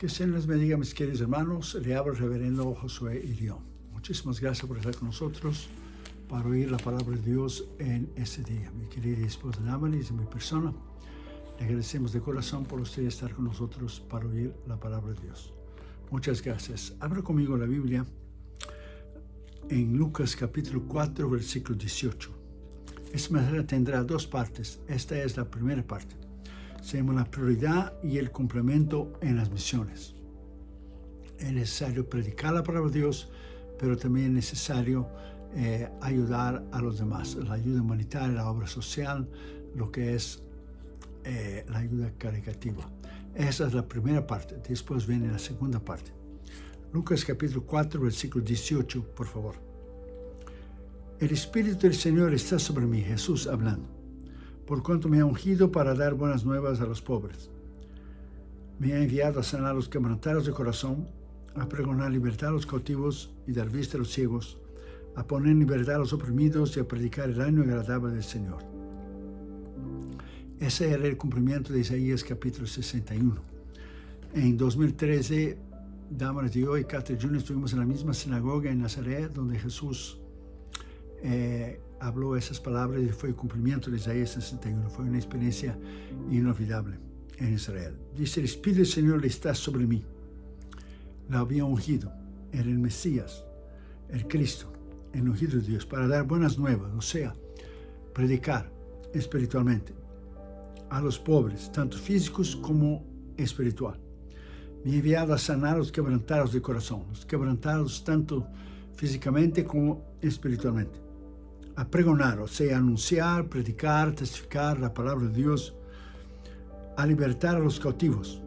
Que el Señor les bendiga, mis queridos hermanos. Le habla el reverendo Josué Irión. Muchísimas gracias por estar con nosotros para oír la palabra de Dios en este día. Mi querida esposa Namalis y mi persona, le agradecemos de corazón por usted estar con nosotros para oír la palabra de Dios. Muchas gracias. Abra conmigo la Biblia en Lucas capítulo 4, versículo 18. Esta mensaje tendrá dos partes. Esta es la primera parte. Se llama la prioridad y el complemento en las misiones. Es necesario predicar la palabra de Dios, pero también es necesario ayudar a los demás. La ayuda humanitaria, la obra social, lo que es la ayuda caritativa. Esa es la primera parte. Después viene la segunda parte. Lucas capítulo 4, versículo 18, por favor. El Espíritu del Señor está sobre mí, Jesús hablando, por cuanto me ha ungido para dar buenas nuevas a los pobres. Me ha enviado a sanar a los quebrantados de corazón, a pregonar libertad a los cautivos y dar vista a los ciegos, a poner en libertad a los oprimidos y a predicar el año agradable del Señor. Ese era el cumplimiento de Isaías capítulo 61. En 2013, Damaris y yo y Catherine Jr. estuvimos en la misma sinagoga en Nazaret, donde Jesús habló esas palabras y fue el cumplimiento de Isaías 61. Fue una experiencia inolvidable en Israel. Dice: el Espíritu del Señor está sobre mí. La había ungido. Era el Mesías, el Cristo, el ungido de Dios, para dar buenas nuevas, o sea, predicar espiritualmente a los pobres, tanto físicos como espiritual. Me ha enviado a sanar a los quebrantados de corazón, los quebrantados tanto físicamente como espiritualmente. A pregonar, o sea, anunciar, predicar, testificar la palabra de Dios, a libertar a los cautivos,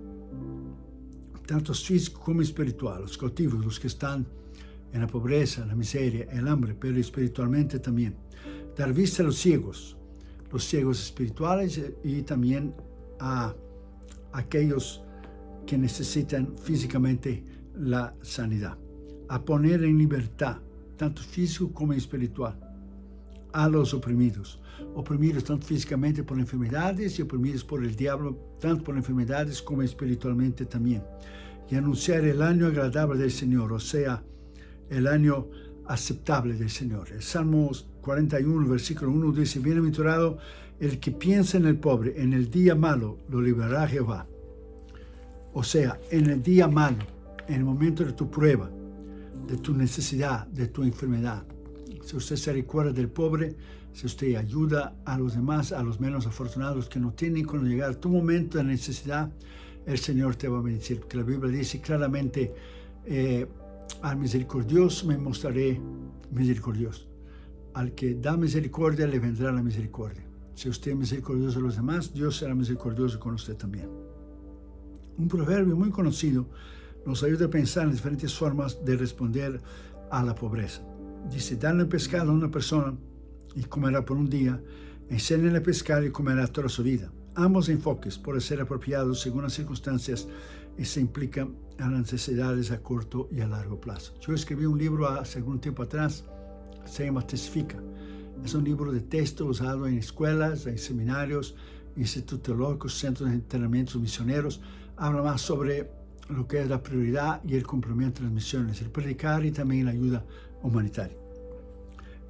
tanto físico como espiritual, los cautivos, los que están en la pobreza, la miseria, el hambre, pero espiritualmente también. Dar vista a los ciegos espirituales y también a aquellos que necesitan físicamente la sanidad. A poner en libertad, tanto físico como espiritual, a los oprimidos tanto físicamente por enfermedades y oprimidos por el diablo, tanto por enfermedades como espiritualmente también. Y anunciar el año agradable del Señor, o sea, el año aceptable del Señor. El Salmo 41, versículo 1 dice: bienaventurado el que piensa en el pobre, en el día malo lo librará Jehová. O sea, en el día malo, en el momento de tu prueba, de tu necesidad, de tu enfermedad. Si usted se recuerda del pobre, si usted ayuda a los demás, a los menos afortunados que no tienen, cuando llegar tu momento de necesidad, el Señor te va a bendecir. Porque la Biblia dice claramente: al misericordioso me mostraré misericordioso. Al que da misericordia le vendrá la misericordia. Si usted es misericordioso a los demás, Dios será misericordioso con usted también. Un proverbio muy conocido nos ayuda a pensar en diferentes formas de responder a la pobreza. Dice: dale pescado a una persona y comerá por un día, enséñale a pescar y comerá toda su vida. Ambos enfoques pueden ser apropiados según las circunstancias y se implican a las necesidades a corto y a largo plazo. Yo escribí un libro hace algún tiempo atrás, se llama Testifica. Es un libro de texto usado en escuelas, en seminarios, institutos teológicos, centros de entrenamientos misioneros. Habla más sobre lo que es la prioridad y el complemento de las misiones, el predicar y también la ayuda humanitaria.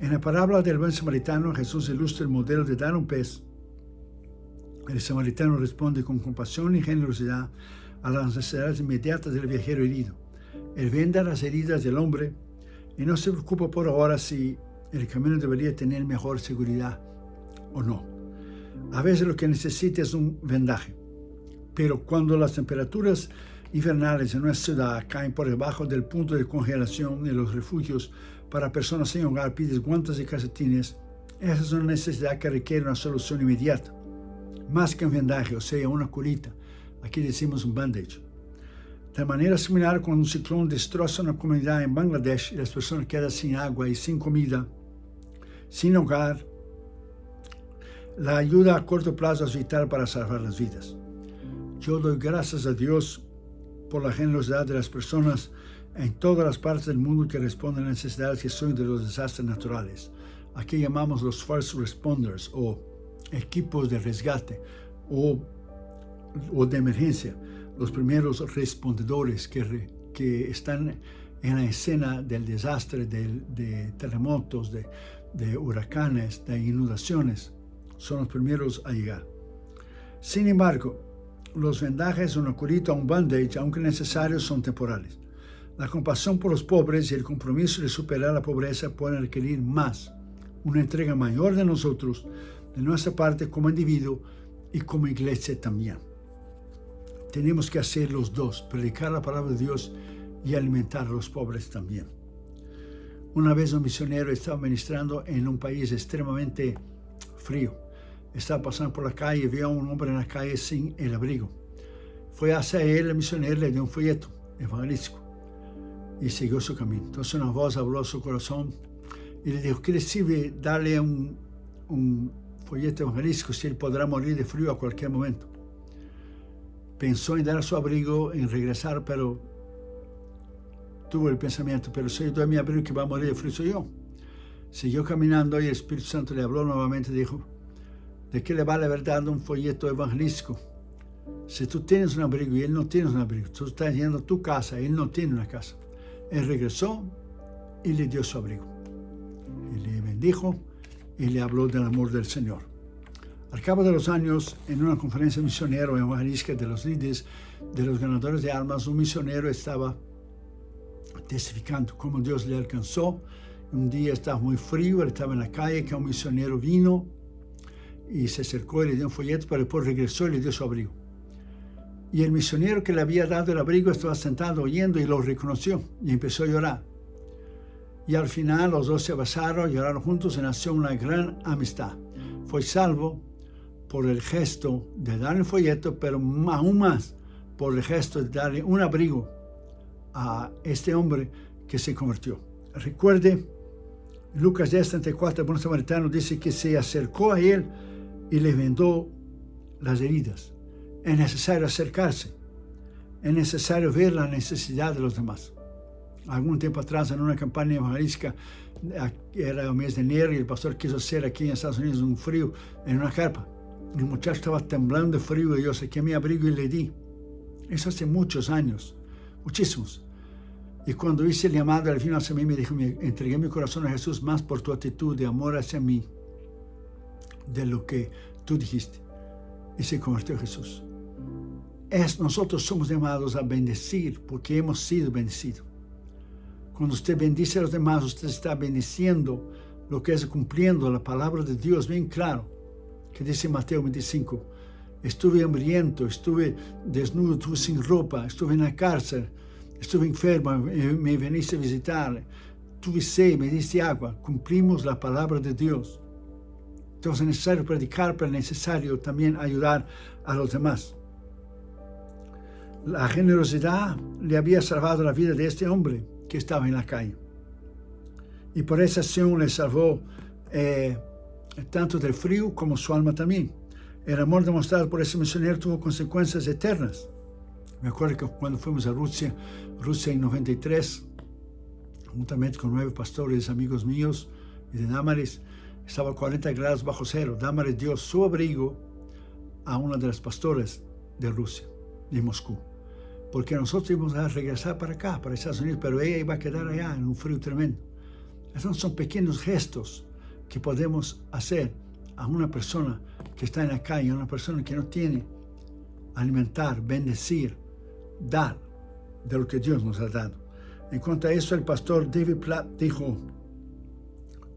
En la parábola del buen samaritano, Jesús ilustra el modelo de dar un pez. El samaritano responde con compasión y generosidad a las necesidades inmediatas del viajero herido. Él venda las heridas del hombre y no se preocupa por ahora si el camino debería tener mejor seguridad o no. A veces lo que necesita es un vendaje, pero cuando las temperaturas invernales en nuestra ciudad caen por debajo del punto de congelación en los refugios para personas sin hogar, pides guantes y calcetines, esa es una necesidad que requiere una solución inmediata. Más que un vendaje, o sea, una curita. Aquí decimos un bandage. De manera similar, cuando un ciclón destroza una comunidad en Bangladesh y las personas quedan sin agua y sin comida, sin hogar, la ayuda a corto plazo es vital para salvar las vidas. Yo doy gracias a Dios por la generosidad de las personas en todas las partes del mundo que responden a necesidades que son de los desastres naturales. Aquí llamamos los first responders o equipos de resgate o o de emergencia, los primeros respondedores que están en la escena del desastre, de terremotos, de huracanes, de inundaciones, son los primeros a llegar. Sin embargo, los vendajes, una curita, un bandage, aunque necesarios, son temporales. La compasión por los pobres y el compromiso de superar la pobreza pueden requerir más, una entrega mayor de nosotros, de nuestra parte como individuo y como iglesia también. Tenemos que hacer los dos, predicar la palabra de Dios y alimentar a los pobres también. Una vez un misionero estaba ministrando en un país extremadamente frío. Estaba pasando por la calle y vio a un hombre en la calle sin el abrigo. Fue hacia él, el misionero le dio un folleto evangelístico y siguió su camino. Entonces una voz habló a su corazón y le dijo: ¿qué le sirve darle un folleto evangelístico si él podrá morir de frío a cualquier momento? Pensó en dar su abrigo, en regresar, pero tuvo el pensamiento: pero si yo doy mi abrigo, que va a morir de frío soy yo. Siguió caminando y el Espíritu Santo le habló nuevamente y dijo: ¿de qué le vale haber dado un folleto evangelístico? Si tú tienes un abrigo y él no tiene un abrigo, tú estás yendo a tu casa y él no tiene una casa. Él regresó y le dio su abrigo. Y le bendijo y le habló del amor del Señor. Al cabo de los años, en una conferencia misionera o evangelística de los líderes, de los ganadores de almas, un misionero estaba testificando cómo Dios le alcanzó. Un día estaba muy frío, él estaba en la calle, que un misionero vino y se acercó y le dio un folleto, pero después regresó y le dio su abrigo. Y el misionero que le había dado el abrigo estaba sentado oyendo y lo reconoció y empezó a llorar. Y al final los dos se abrazaron, lloraron juntos y nació una gran amistad. Fue salvo por el gesto de darle el folleto, pero aún más por el gesto de darle un abrigo a este hombre que se convirtió. Recuerde, Lucas 10:34, el buen samaritano dice que se acercó a él y le vendó las heridas. Es necesario acercarse, es necesario ver la necesidad de los demás. Algún tiempo atrás, en una campaña evangelística, era el mes de enero y el pastor quiso hacer aquí en Estados Unidos un frío en una carpa. El muchacho estaba temblando de frío y yo saqué mi abrigo y le di. Eso hace muchos años, muchísimos. Y cuando hice el llamado, al final hacia mí me dijo: me entregué mi corazón a Jesús más por tu actitud de amor hacia mí de lo que tú dijiste. Y se convirtió a Jesús. Nosotros somos llamados a bendecir porque hemos sido bendecidos. Cuando usted bendice a los demás, usted está bendiciendo lo que es cumpliendo la palabra de Dios bien claro, que dice Mateo 25, estuve hambriento, estuve desnudo, estuve sin ropa, estuve en la cárcel, estuve enfermo, me veniste a visitar, tuve sed, me diste agua. Cumplimos la palabra de Dios. Entonces es necesario predicar, pero es necesario también ayudar a los demás. La generosidad le había salvado la vida de este hombre que estaba en la calle. Y por esa acción le salvó tanto del frío como su alma también. El amor demostrado por ese misionero tuvo consecuencias eternas. Me acuerdo que cuando fuimos a Rusia en 93, juntamente con 9 pastores amigos míos y de Damaris, estaba a 40 grados bajo cero. Damaris dio su abrigo a una de las pastoras de Rusia, de Moscú, porque nosotros íbamos a regresar para acá, para Estados Unidos, pero ella iba a quedar allá en un frío tremendo. Esos son pequeños gestos que podemos hacer a una persona que está en la calle, a una persona que no tiene, alimentar, bendecir, dar de lo que Dios nos ha dado. En cuanto a eso, el pastor David Platt dijo: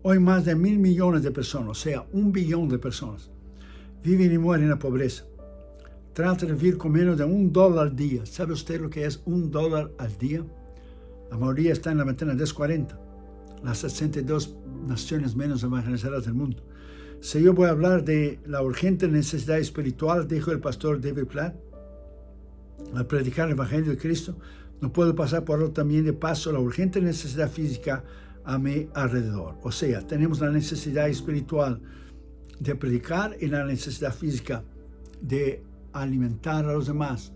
hoy más de 1.000 millones de personas, o sea, 1 billón de personas, viven y mueren en la pobreza. Trata de vivir con menos de $1 al día. ¿Sabe usted lo que es $1 al día? La mayoría está en la ventana 1040, las 62 naciones menos evangelizadas del mundo. Si yo voy a hablar de la urgente necesidad espiritual, dijo el pastor David Platt, al predicar el Evangelio de Cristo, no puedo pasar por alto también de paso la urgente necesidad física a mi alrededor. O sea, tenemos la necesidad espiritual de predicar y la necesidad física de alimentar a los demás,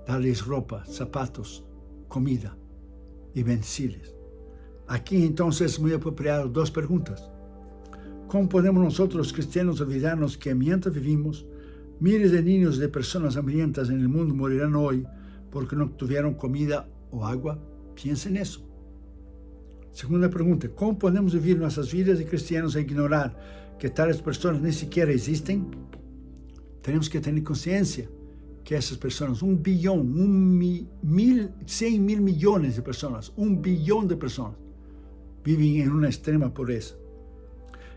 darles ropa, zapatos, comida y bendecirles. Aquí entonces es muy apropiado 2 preguntas. ¿Cómo podemos nosotros los cristianos olvidarnos que mientras vivimos Miles de niños y de personas hambrientas en el mundo morirán hoy porque no tuvieron comida o agua. Piensen en eso. Segunda pregunta, ¿cómo podemos vivir nuestras vidas de cristianos e ignorar que tales personas ni siquiera existen? Tenemos que tener conciencia que esas personas, 1 billón, 100 mil millones de personas, 1 billón de personas, viven en una extrema pobreza.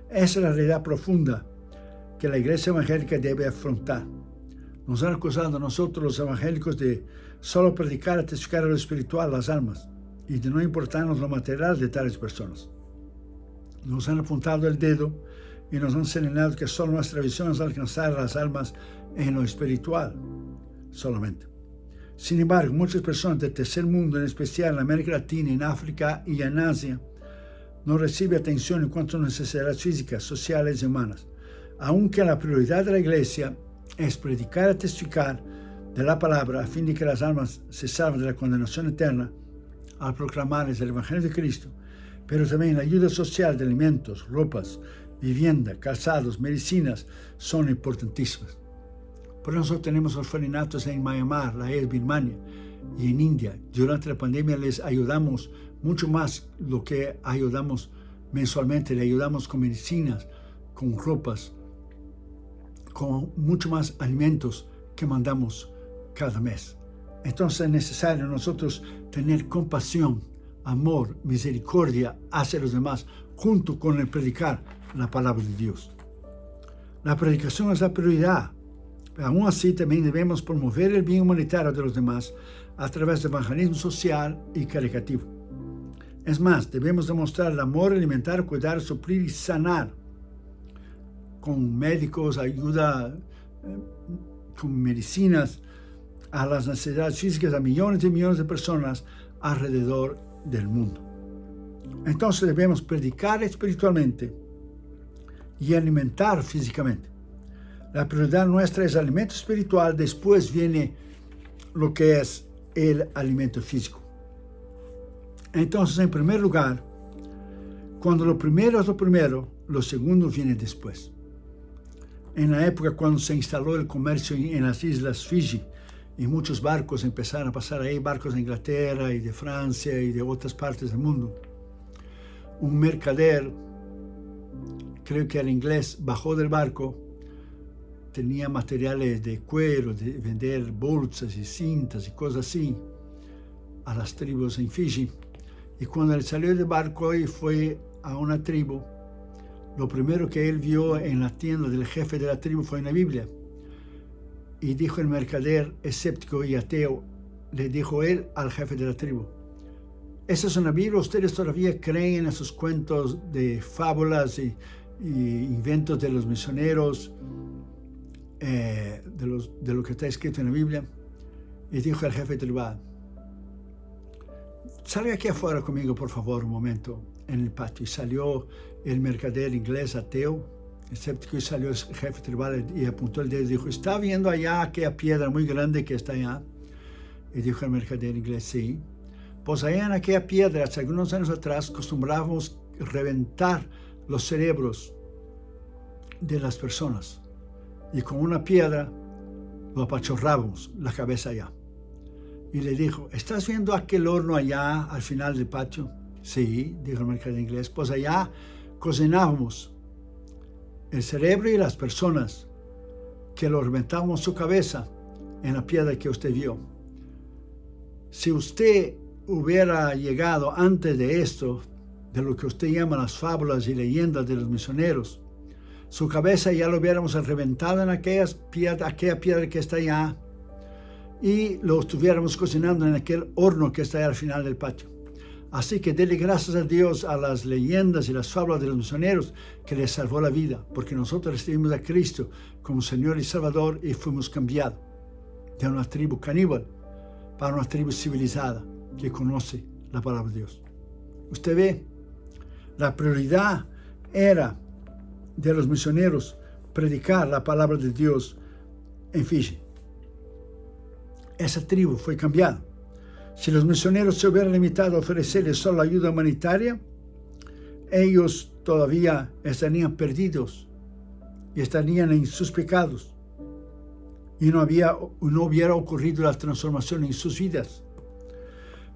Esa es la realidad profunda que la iglesia evangélica debe afrontar. Nos han acusado a nosotros los evangélicos de solo predicar y testificar a lo espiritual, las almas, y de no importarnos lo material de tales personas. Nos han apuntado el dedo y nos han señalado que solo nuestra visión es alcanzar las almas en lo espiritual solamente. Sin embargo, muchas personas del tercer mundo, en especial en América Latina, en África y en Asia, no reciben atención en cuanto a necesidades físicas, sociales y humanas. Aunque la prioridad de la iglesia es predicar y testificar de la palabra a fin de que las almas se salven de la condenación eterna al proclamarles el Evangelio de Cristo, pero también la ayuda social de alimentos, ropas, vivienda, calzados, medicinas son importantísimas. Por eso tenemos orfanatos en Myanmar, la ex Birmania y en India. Durante la pandemia les ayudamos mucho más lo que ayudamos mensualmente. Le ayudamos con medicinas, con ropas, con mucho más alimentos que mandamos cada mes. Entonces es necesario nosotros tener compasión, amor, misericordia hacia los demás, junto con el predicar la palabra de Dios. La predicación es la prioridad. Aún así, también debemos promover el bien humanitario de los demás a través de evangelismo social y caritativo. Es más, debemos demostrar el amor, alimentar, cuidar, suplir y sanar con médicos, ayuda, con medicinas, a las necesidades físicas a millones y millones de personas alrededor del mundo. Entonces debemos predicar espiritualmente y alimentar físicamente. La prioridad nuestra es el alimento espiritual, después viene lo que es el alimento físico. Entonces, en primer lugar, cuando lo primero es lo primero, lo segundo viene después. En la época cuando se instaló el comercio en las islas Fiji, y muchos barcos empezaron a pasar ahí, barcos de Inglaterra y de Francia y de otras partes del mundo, un mercader, creo que era inglés, bajó del barco, tenía materiales de cuero, de vender bolsas y cintas y cosas así a las tribus en Fiji. Y cuando él salió del barco y fue a una tribu, lo primero que él vio en la tienda del jefe de la tribu fue una Biblia. Y dijo el mercader escéptico y ateo, le dijo él al jefe de la tribu: ¿esa es una Biblia? ¿Ustedes todavía creen en esos cuentos de fábulas y inventos de los misioneros, de lo que está escrito en la Biblia? Y dijo el jefe tribal: salga aquí afuera conmigo, por favor, un momento, en el patio. Y salió el mercader inglés ateo, escéptico, y salió el jefe tribal y apuntó el dedo y dijo: ¿está viendo allá aquella piedra muy grande que está allá? Y dijo el mercader inglés: sí. Pues allá en aquella piedra, hace algunos años atrás, acostumbrábamos reventar los cerebros de las personas. Y con una piedra lo apachurrábamos la cabeza allá. Y le dijo: ¿estás viendo aquel horno allá al final del patio? Sí, dijo el mercader inglés. Pues allá cocinábamos el cerebro y las personas, que lo reventábamos su cabeza en la piedra que usted vio. Si usted hubiera llegado antes de esto, de lo que usted llama las fábulas y leyendas de los misioneros, su cabeza ya lo hubiéramos reventado en aquella piedra que está allá y lo estuviéramos cocinando en aquel horno que está allá al final del patio. Así que dele gracias a Dios a las leyendas y las fábulas de los misioneros que les salvó la vida, porque nosotros recibimos a Cristo como Señor y Salvador y fuimos cambiados de una tribu caníbal para una tribu civilizada que conoce la palabra de Dios. Usted ve, la prioridad era de los misioneros predicar la palabra de Dios en Fiji. Esa tribu fue cambiada. Si los misioneros se hubieran limitado a ofrecerles solo ayuda humanitaria, ellos todavía estarían perdidos y estarían en sus pecados. y no hubiera ocurrido la transformación en sus vidas.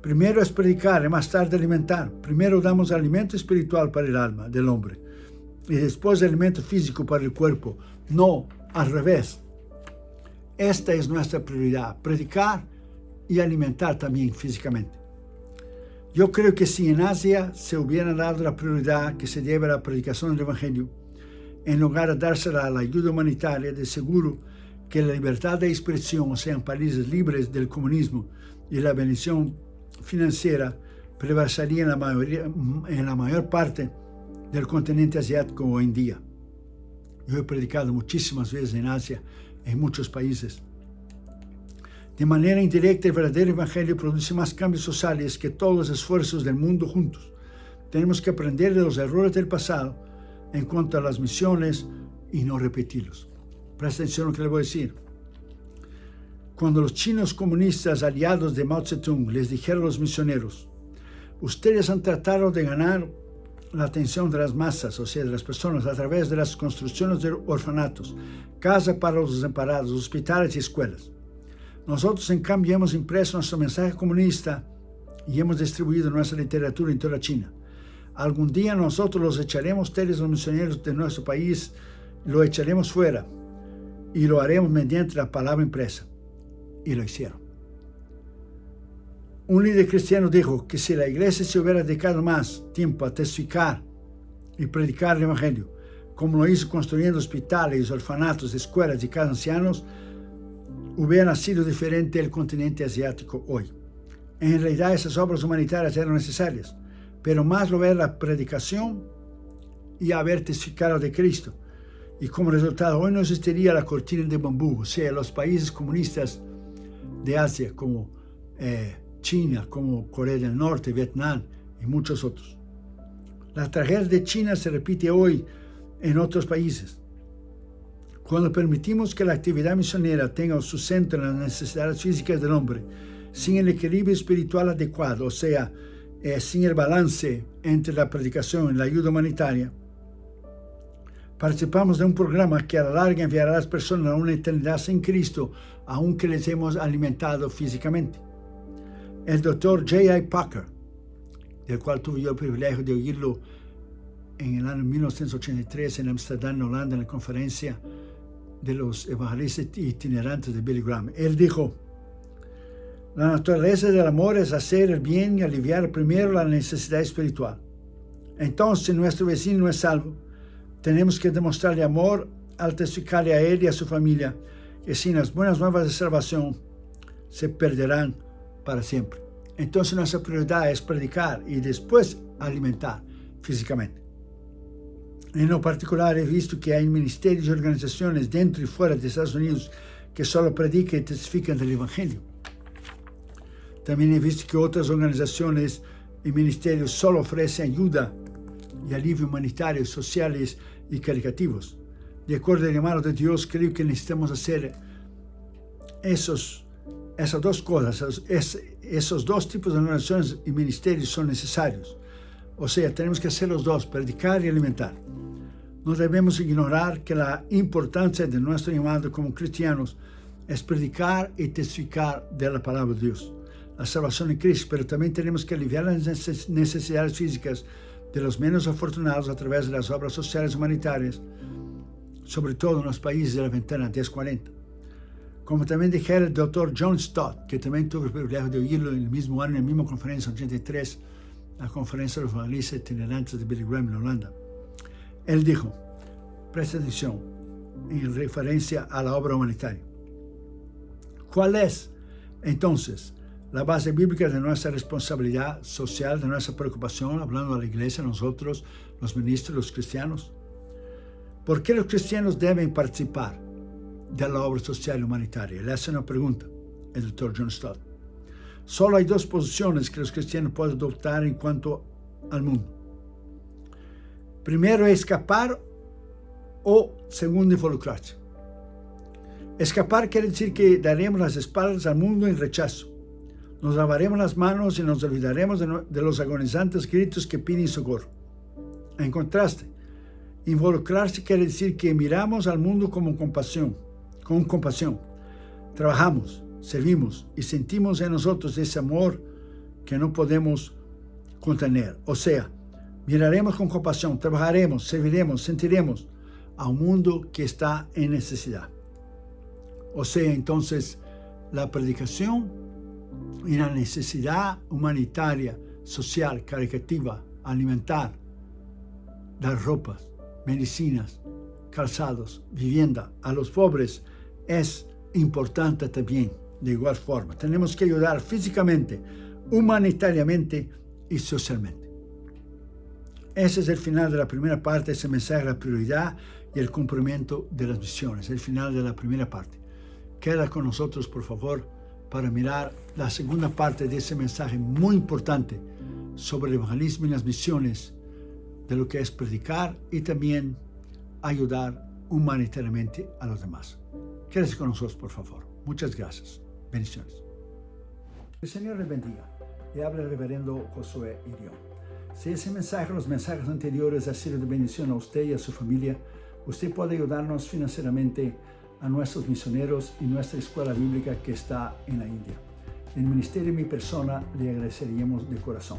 Primero es predicar y más tarde alimentar. Primero damos alimento espiritual para el alma del hombre y después alimento físico para el cuerpo, no al revés. Esta es nuestra prioridad, predicar y alimentar también físicamente. Yo creo que si en Asia se hubiera dado la prioridad que se debe a la predicación del Evangelio, en lugar de dársela a la ayuda humanitaria, de seguro que la libertad de expresión, o sea, en países libres del comunismo, y la bendición financiera prevalecería en la mayor parte del continente asiático hoy en día. Yo he predicado muchísimas veces en Asia, en muchos países. De manera indirecta, el verdadero evangelio produce más cambios sociales que todos los esfuerzos del mundo juntos. Tenemos que aprender de los errores del pasado en cuanto a las misiones y no repetirlos. Presta atención a lo que le voy a decir. Cuando los chinos comunistas aliados de Mao Zedong les dijeron a los misioneros: ustedes han tratado de ganar la atención de las masas, o sea, de las personas, a través de las construcciones de orfanatos, casas para los desamparados, hospitales y escuelas. Nosotros, en cambio, hemos impreso nuestro mensaje comunista y hemos distribuido nuestra literatura en toda China. Algún día nosotros los echaremos, ustedes los misioneros de nuestro país, lo echaremos fuera y lo haremos mediante la palabra impresa. Y lo hicieron. Un líder cristiano dijo que si la iglesia se hubiera dedicado más tiempo a testificar y predicar el evangelio, como lo hizo construyendo hospitales, orfanatos, escuelas y casas de ancianos, hubiera sido diferente el continente asiático hoy. En realidad esas obras humanitarias eran necesarias, pero más lo era la predicación y haber testificado de Cristo. Y como resultado, hoy no existiría la cortina de bambú, o sea, los países comunistas de Asia como China, como Corea del Norte, Vietnam y muchos otros. La tragedia de China se repite hoy en otros países. Cuando permitimos que la actividad misionera tenga su centro en las necesidades físicas del hombre, sin el equilibrio espiritual adecuado, o sea, sin el balance entre la predicación y la ayuda humanitaria, participamos de un programa que a la larga enviará a las personas a una eternidad sin Cristo, aunque les hemos alimentado físicamente. El doctor J.I. Packer, del cual tuve yo el privilegio de oírlo en el año 1983 en Amsterdam, Holanda, en la conferencia de los evangelistas itinerantes de Billy Graham. Él dijo: la naturaleza del amor es hacer el bien y aliviar primero la necesidad espiritual. Entonces, si nuestro vecino no es salvo, tenemos que demostrarle amor al testificarle a él y a su familia que sin las buenas nuevas de salvación se perderán para siempre. Entonces nuestra prioridad es predicar y después alimentar físicamente. En lo particular he visto que hay ministerios y organizaciones dentro y fuera de Estados Unidos que solo predican y testifican del Evangelio. También he visto que otras organizaciones y ministerios solo ofrecen ayuda y alivio humanitarios, sociales y caritativos. De acuerdo al llamado de Dios, creo que necesitamos hacer esas dos cosas. Esos dos tipos de organizaciones y ministerios son necesarios. O sea, tenemos que hacer los dos, predicar y alimentar. No debemos ignorar que la importancia de nuestro llamado como cristianos es predicar y testificar de la palabra de Dios, la salvación en Cristo, pero también tenemos que aliviar las necesidades físicas de los menos afortunados a través de las obras sociales humanitarias, sobre todo en los países de la ventana 1040. Como también dijera el doctor John Stott, que también tuve el privilegio de oírlo en el mismo año, en la misma conferencia, en 83, la conferencia de los evangelistas itinerantes de Billy Graham en Holanda. Él dijo, presta atención, en referencia a la obra humanitaria: ¿cuál es, entonces, la base bíblica de nuestra responsabilidad social, de nuestra preocupación, hablando a la iglesia, nosotros, los ministros, los cristianos? ¿Por qué los cristianos deben participar de la obra social y humanitaria? Le hace una pregunta el doctor John Stott. Solo hay dos posiciones que los cristianos pueden adoptar en cuanto al mundo. Primero, escapar, o segundo, involucrarse. Escapar quiere decir que daremos las espaldas al mundo en rechazo. Nos lavaremos las manos y nos olvidaremos de los agonizantes gritos que piden socorro. En contraste, involucrarse quiere decir que miramos al mundo con compasión. trabajamos, servimos y sentimos en nosotros ese amor que no podemos contener. O sea, miraremos con compasión, trabajaremos, serviremos, sentiremos a un mundo que está en necesidad. O sea, entonces, la predicación y la necesidad humanitaria, social, caritativa, alimentar, dar ropas, medicinas, calzados, vivienda a los pobres es importante también. De igual forma, tenemos que ayudar físicamente, humanitariamente y socialmente. Ese es el final de la primera parte de ese mensaje, la prioridad y el cumplimiento de las misiones, el final de la primera parte. Queda con nosotros, por favor, para mirar la segunda parte de ese mensaje muy importante sobre el evangelismo y las misiones, de lo que es predicar y también ayudar humanitariamente a los demás. Quédese con nosotros, por favor. Muchas gracias. Bendiciones. El Señor les bendiga. Le habla el reverendo Josué Irión. Si ese mensaje, los mensajes anteriores, ha sido de bendición a usted y a su familia, usted puede ayudarnos financieramente a nuestros misioneros y nuestra escuela bíblica que está en la India. En el ministerio y mi persona le agradeceríamos de corazón.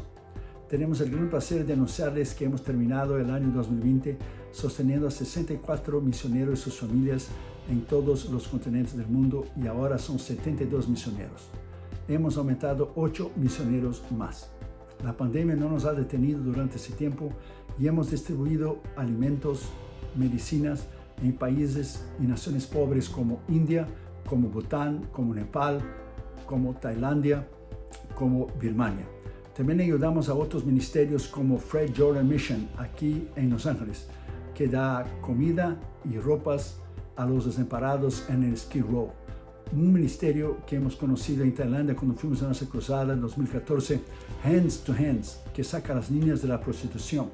Tenemos el gran placer de anunciarles que hemos terminado el año 2020 sosteniendo a 64 misioneros y sus familias en todos los continentes del mundo y ahora son 72 misioneros. Hemos aumentado 8 misioneros más. La pandemia no nos ha detenido durante ese tiempo y hemos distribuido alimentos, medicinas en países y naciones pobres como India, como Bután, como Nepal, como Tailandia, como Birmania. También ayudamos a otros ministerios como Fred Jordan Mission aquí en Los Ángeles, que da comida y ropas a los desamparados en el Skid Row. Un ministerio que hemos conocido en Tailandia cuando fuimos a nuestra cruzada en 2014, Hands to Hands, que saca a las niñas de la prostitución.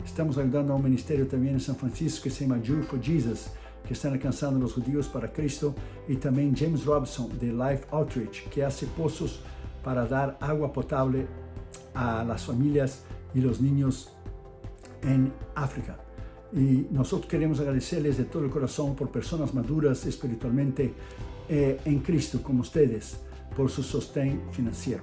Estamos ayudando a un ministerio también en San Francisco que se llama Jew for Jesus, que están alcanzando a los judíos para Cristo, y también James Robson de Life Outreach, que hace pozos para dar agua potable a las familias y los niños en África. Y nosotros queremos agradecerles de todo el corazón por personas maduras espiritualmente en Cristo como ustedes, por su sostén financiero.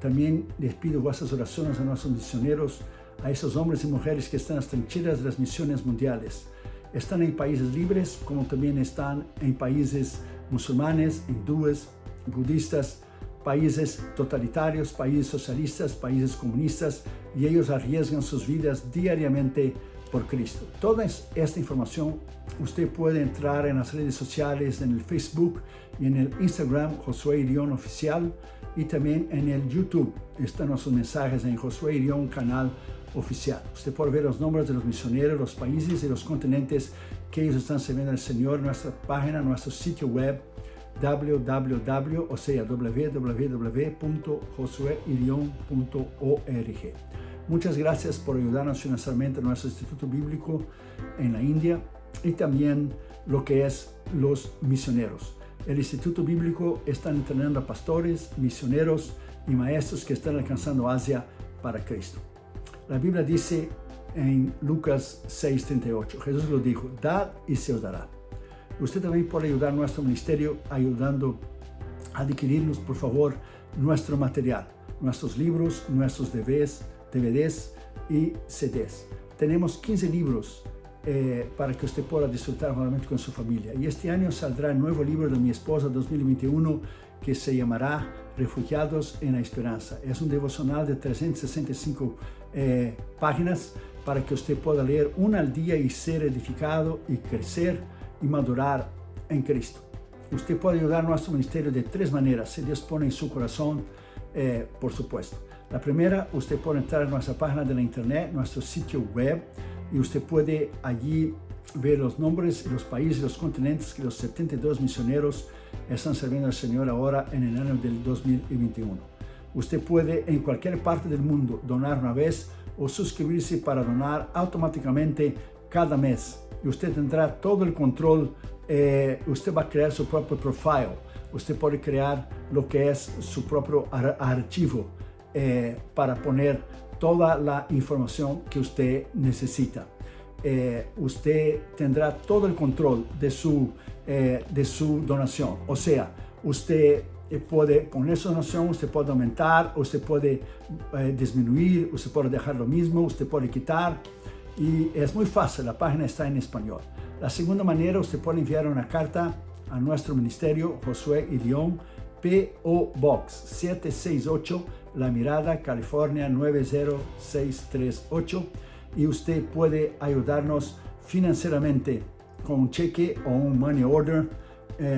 También les pido vuestras oraciones a nuestros misioneros, a esos hombres y mujeres que están en las trincheras de las misiones mundiales. Están en países libres como también están en países musulmanes, hindúes, budistas, países totalitarios, países socialistas, países comunistas, y ellos arriesgan sus vidas diariamente por Cristo. Toda esta información usted puede entrar en las redes sociales, en el Facebook y en el Instagram Josué Irión Oficial, y también en el YouTube están nuestros mensajes en Josué Irión Canal Oficial. Usted puede ver los nombres de los misioneros, los países y los continentes que ellos están sirviendo al Señor en nuestra página, nuestro sitio web www.josueirion.org. Muchas gracias por ayudarnos financieramente a nuestro Instituto Bíblico en la India y también lo que es los misioneros. El Instituto Bíblico está entrenando a pastores, misioneros y maestros que están alcanzando Asia para Cristo. La Biblia dice en Lucas 6:38, Jesús lo dijo: dad y se os dará. Usted también puede ayudar a nuestro ministerio ayudando a adquirirnos, por favor, nuestro material, nuestros libros, nuestros DVDs y CDs. Tenemos 15 libros para que usted pueda disfrutar nuevamente con su familia. Y este año saldrá el nuevo libro de mi esposa 2021 que se llamará Refugiados en la Esperanza. Es un devocional de 365 páginas para que usted pueda leer una al día y ser edificado y crecer y madurar en Cristo. Usted puede ayudar a nuestro ministerio de 3 maneras, si Dios pone en su corazón, por supuesto. La primera, usted puede entrar a nuestra página de la internet, nuestro sitio web, y usted puede allí ver los nombres, los países, los continentes que los 72 misioneros están sirviendo al Señor ahora en el año del 2021. Usted puede en cualquier parte del mundo donar una vez o suscribirse para donar automáticamente cada mes. Y usted tendrá todo el control, usted va a crear su propio profile, usted puede crear lo que es su propio archivo para poner toda la información que usted necesita. Usted tendrá todo el control de su donación, o sea, Usted puede poner su donación, usted puede aumentar, usted puede disminuir, usted puede dejar lo mismo, usted puede quitar. Y es muy fácil, la página está en español. La segunda manera, usted puede enviar una carta a nuestro ministerio, Josué y Dion, P.O. Box 768, La Mirada, California 90638. Y usted puede ayudarnos financieramente con un cheque o un money order,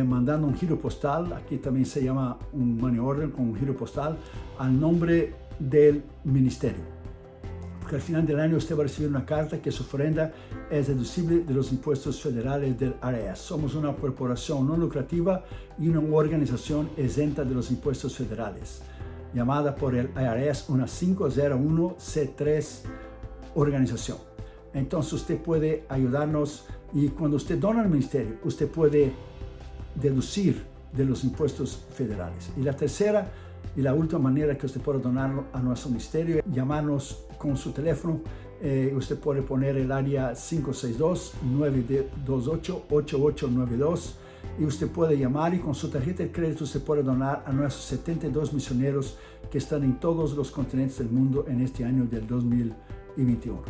mandando un giro postal. Aquí también se llama un money order con un giro postal al nombre del ministerio. Porque al final del año usted va a recibir una carta que su ofrenda es deducible de los impuestos federales del IRS. Somos una corporación no lucrativa y una organización exenta de los impuestos federales, llamada por el IRS una 501c3 organización. Entonces usted puede ayudarnos, y cuando usted dona al ministerio, usted puede deducir de los impuestos federales. Y la tercera y la última manera que usted puede donar a nuestro ministerio es llamarnos con su teléfono. Usted puede poner el área 562-928-8892 y usted puede llamar, y con su tarjeta de crédito usted puede donar a nuestros 72 misioneros que están en todos los continentes del mundo en este año del 2021.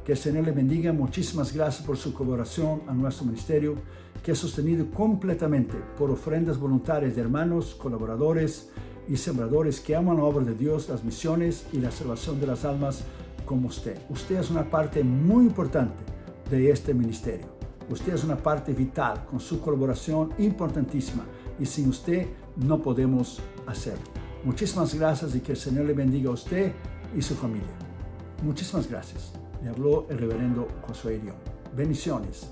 Que el Señor le bendiga. Muchísimas gracias por su colaboración a nuestro ministerio, que es sostenido completamente por ofrendas voluntarias de hermanos, colaboradores y sembradores que aman la obra de Dios, las misiones y la salvación de las almas como usted. Usted es una parte muy importante de este ministerio. Usted es una parte vital con su colaboración importantísima, y sin usted no podemos hacerlo. Muchísimas gracias, y que el Señor le bendiga a usted y su familia. Muchísimas gracias. Le habló el reverendo Josué Dion. Bendiciones.